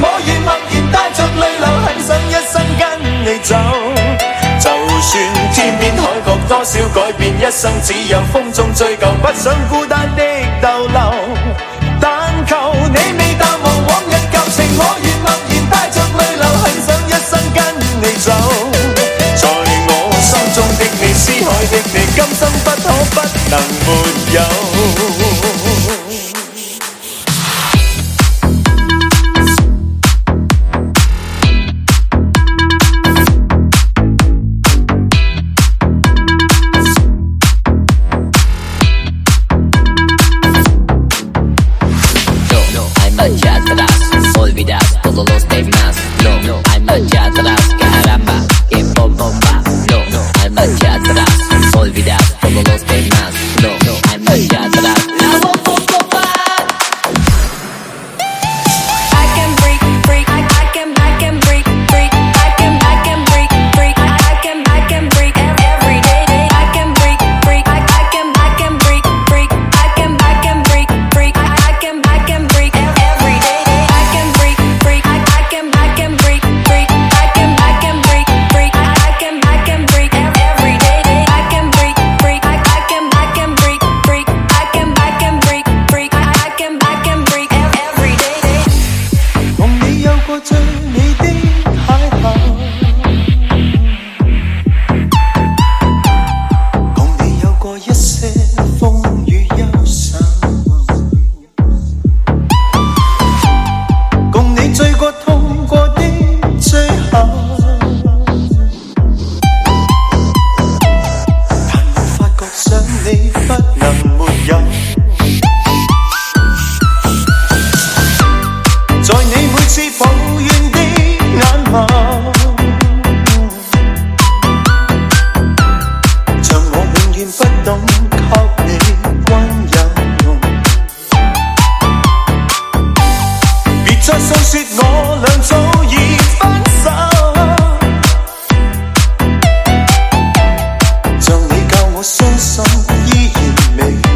我願默然帶着淚流，很想一生跟你走。就算天邊海角多少改變，一生只有風中追究，不想孤單的逗留。但求你未淡忘往日舊情，我願默然帶着淚流，很想一生跟你走。在我心中的你，思海的你，今生不可不能沒有。Marcha atrás, olvidas todos los demás. No, hay marcha atrás, caramba, que bomba. No, hay marcha atrás, olvidas todos los demás. No, hay marcha atrás. La bomba. I can break, I can break, I can break, I can break every day. I can break, I can break, I can break, I can break.相信依然未